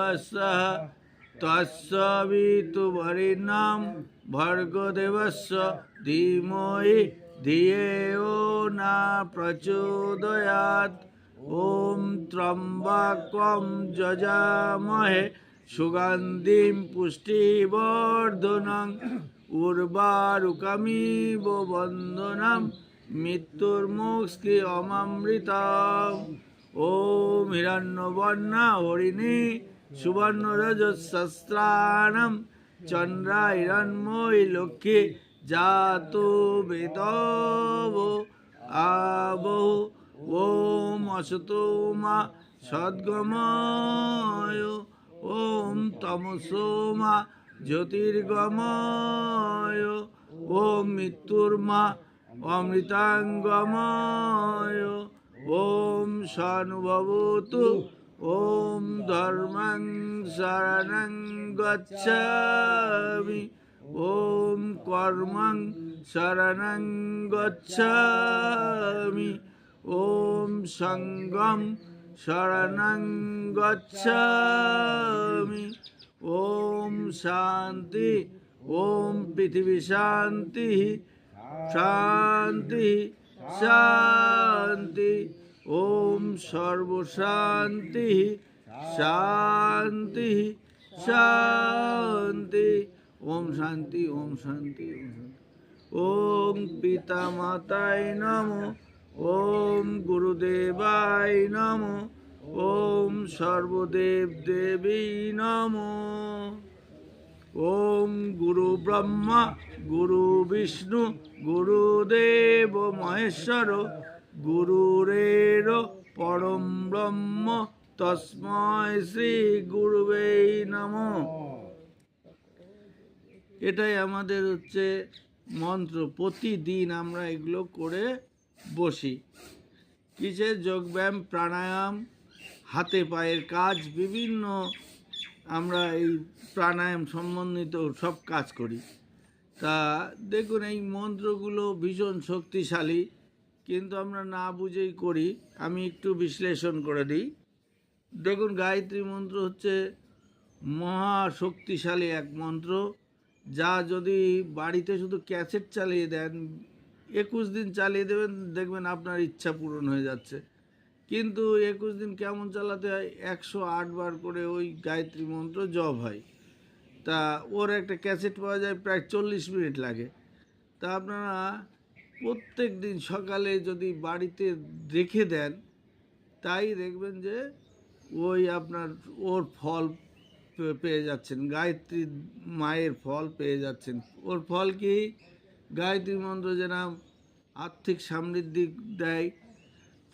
वस्सः तस्य वितुर्वरेण्यं भर्गदेवस्य धीमहि धियो यो न प्रचोदयात्। ॐ त्र्यम्बकं यजामहे सुगन्धिं पुष्टिवर्धनम् उर्वारुकमिव बन्धनं मृत्युर्मुक्तिममृतम्। ॐ हिरण्यवर्ण हरिणी सुवर्णरजतस्रस्त्राणं चन्द्राहिरण्मयी लक्ष्मी जातो वेदवो आवो। ॐ असतो मा सद्गमय ॐ तमसो मा ज्योतिर्गमय ॐ मृत्युर्मा अमृतांगमय ॐ शानुभवतु। ॐ धर्मं शरणं गच्छामि ॐ कर्मं शरणं गच्छामि ॐ संघं शरणं गच्छामि ॐ शांति ॐ पृथिवी शांति शांति शांति ॐ सर्व शांति शांति शांति ॐ शांति ॐ शांति ॐ पिता माताय नमो ॐ गुरुदेवाय नमो ॐ सर्वदेव देवी नमो ॐ गुरु ब्रह्मा गुरु विष्णु गुरुदेव महेश्वर गुरुरेर परम ब्रह्म तस्मै श्री गुरुवे नमो। এটাই আমাদের হচ্ছে মন্ত্র। প্রতিদিন আমরা এগুলো করে বসি। কিসের যোগব্যায়াম প্রাণায়াম হাতে পায়ের কাজ বিভিন্ন আমরা এই প্রাণায়াম সম্বন্ধিত সব কাজ করি। তা দেখুন এই মন্ত্রগুলো ভীষণ শক্তিশালী, কিন্তু আমরা না বুঝেই করি। আমি একটু বিশ্লেষণ করে দিই। দেখুন গায়ত্রী মন্ত্র হচ্ছে মহা শক্তিশালী এক মন্ত্র, যা যদি বাড়িতে শুধু ক্যাসেট চালিয়ে দেন 21 দিন চালিয়ে দেবেন, দেখবেন আপনার ইচ্ছা পূরণ হয়ে যাচ্ছে। কিন্তু 21 দিন কেমন চালাতে হয়? 108 বার করে ওই গায়ত্রী মন্ত্র জপ হয়। তা ওর একটা ক্যাসেট পাওয়া যায়, প্রায় 40 মিনিট লাগে। তা আপনারা প্রত্যেক দিন সকালে যদি বাড়িতে রেখে দেন, তাই দেখবেন যে ওই আপনার ওর ফল পেয়ে যাচ্ছেন, গায়ত্রী মায়ের ফল পেয়ে যাচ্ছেন। ওর ফল কি? গায়ত্রী মন্ত্র যেরকম আর্থিক সমৃদ্ধি দেয়,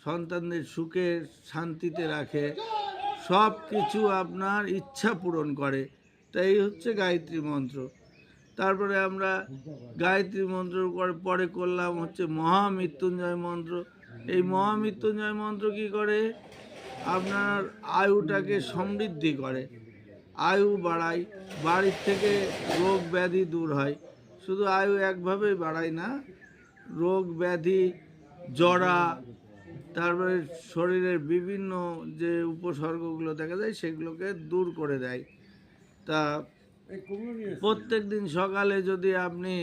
সন্তানদের সুখে শান্তিতে রাখে, সব কিছু আপনার ইচ্ছা পূরণ করে। তাই হচ্ছে গায়ত্রী মন্ত্র। তারপরে আমরা গায়ত্রী মন্ত্র পরে করলাম হচ্ছে মহামৃত্যুঞ্জয় মন্ত্র। এই মহামৃত্যুঞ্জয় মন্ত্র কি করে? আপনার আয়ুটাকে সমৃদ্ধি করে, আয়ু বাড়ায়, বাড়ির থেকে রোগ ব্যাধি দূর হয়। শুধু আয়ু একভাবেই বাড়ায় না, রোগ ব্যাধি জরা, তারপরে শরীরের বিভিন্ন যে উপসর্গগুলো দেখা যায় সেগুলোকে দূর করে দেয়। তা প্রত্যেক দিন সকালে যদি আপনি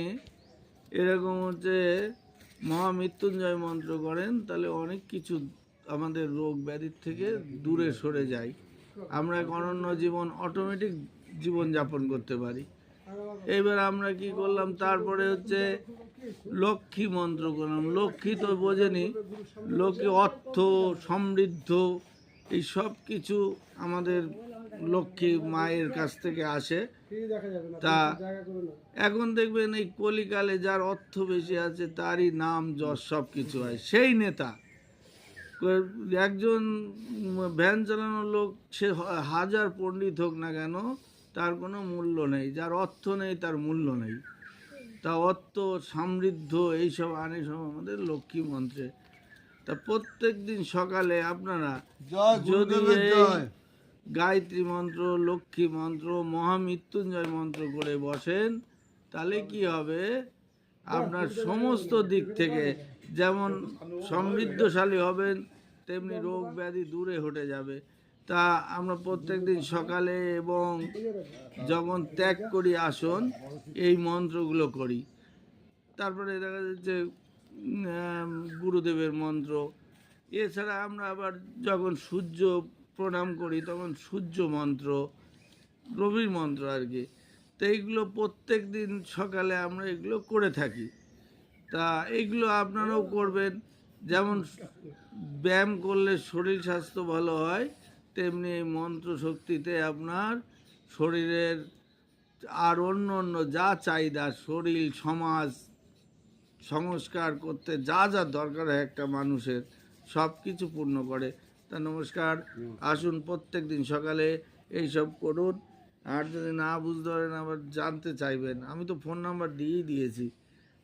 এরকম হচ্ছে মহামৃত্যুঞ্জয় মন্ত্র করেন, তাহলে অনেক কিছু আমাদের রোগ ব্যাধির থেকে দূরে সরে যায়। আমরা এক অনন্য জীবন অটোমেটিক জীবনযাপন করতে পারি। এবার আমরা কি করলাম? তারপরে হচ্ছে লক্ষ্মী মন্ত্র করলাম। লক্ষ্মী তো বোঝেনি, লক্ষ্মী অর্থ সমৃদ্ধ এই সব কিছু আমাদের লক্ষ্মী মায়ের কাছ থেকে আসে। তা এখন দেখবেন এই কলিকালে যার অর্থ বেশি আছে তারই নাম যশ সব কিছু হয়, সেই নেতা। একজন ভ্যান চালানোর লোক সে হাজার পণ্ডিত হোক না কেন, তার কোনো মূল্য নেই। যার অর্থ নেই তার মূল্য নেই। তা অর্থ সমৃদ্ধ এইসব আনে সব আমাদের লক্ষ্মী মন্ত্রে। তা প্রত্যেক দিন সকালে আপনারা যদি গায়ত্রী মন্ত্র, লক্ষ্মী মন্ত্র, মহামৃত্যুঞ্জয় মন্ত্র করে বসেন, তাহলে কি হবে? আপনার সমস্ত দিক থেকে যেমন সমৃদ্ধশালী হবেন, তেমনি রোগ ব্যাধি দূরে হটে যাবে। তা আমরা প্রত্যেক দিন সকালে এবং যখন ত্যাগ করি আসন এই মন্ত্রগুলো করি। তারপরে দেখা যাচ্ছে গুরুদেবের মন্ত্র। এছাড়া আমরা আবার যখন সূর্য প্রণাম করি তখন সূর্য মন্ত্র, রবির মন্ত্র আর কি। তো এইগুলো প্রত্যেক দিন সকালে আমরা এগুলো করে থাকি। তা এইগুলো আপনারাও করবেন। যেমন ব্যায়াম করলে শরীর স্বাস্থ্য ভালো হয়, তেমনি এই মন্ত্র শক্তিতে আপনার শরীরের আর অন্য অন্য যা চাহিদা, শরীর সমাজ সংস্কার করতে যা যা দরকার হয় একটা মানুষের, সব কিছু পূর্ণ করে। তা নমস্কার, আসুন প্রত্যেক দিন সকালে এইসব করুন। আর যদি না বুঝতে পারেন আবার জানতে চাইবেন, আমি তো ফোন নাম্বার দিয়েই দিয়েছি।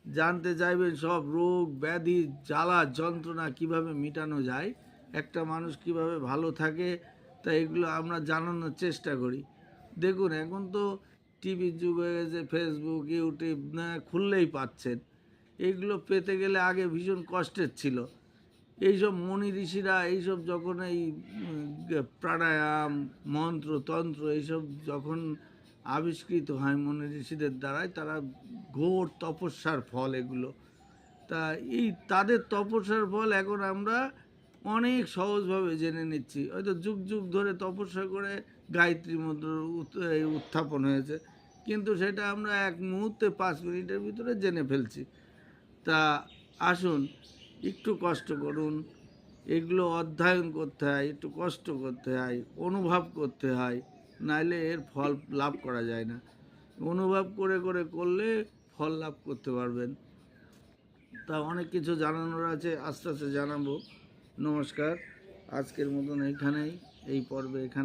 জানতে চাইবেন সব রোগ ব্যাধি জ্বালা যন্ত্রণা কিভাবে মেটানো যায়, একটা মানুষ কিভাবে ভালো থাকে, তা এগুলো আমরা জানানোর চেষ্টা করি। দেখুন এখন তো টিভির যুগ হয়ে গেছে, ফেসবুক ইউটিউব না খুললেই পাচ্ছেন। এইগুলো পেতে গেলে আগে ভীষণ কষ্টের ছিল। এইসব মুনি ঋষিরা এইসব যখন এই প্রাণায়াম মন্ত্র তন্ত্র এইসব যখন আবিষ্কৃত হয় মুনি ঋষিদের দ্বারাই, তারা ঘোর তপস্যার ফল এগুলো। তা এই তাদের তপস্যার ফল এখন আমরা অনেক সহজভাবে জেনে নিচ্ছি। হয়তো যুগ যুগ ধরে তপস্যা করে গায়ত্রী মন্ত্র উত্থাপন হয়েছে, কিন্তু সেটা আমরা এক মুহূর্তে 5 মিনিটের ভিতরে জেনে ফেলছি। তা আসুন একটু কষ্ট করুন, এগুলো অধ্যয়ন করতে হয়, একটু কষ্ট করতে হয়, অনুভব করতে হয়, নাইলে এর ফল লাভ করা যায় না। অনুভব করে করে করলে ফল লাভ করতে পারবেন। তা অনেক কিছু জানানোর আছে, আস্তে আস্তে জানাবো। নমস্কার, আজকের মতন এইখানেই, এই পর্বে এখানে।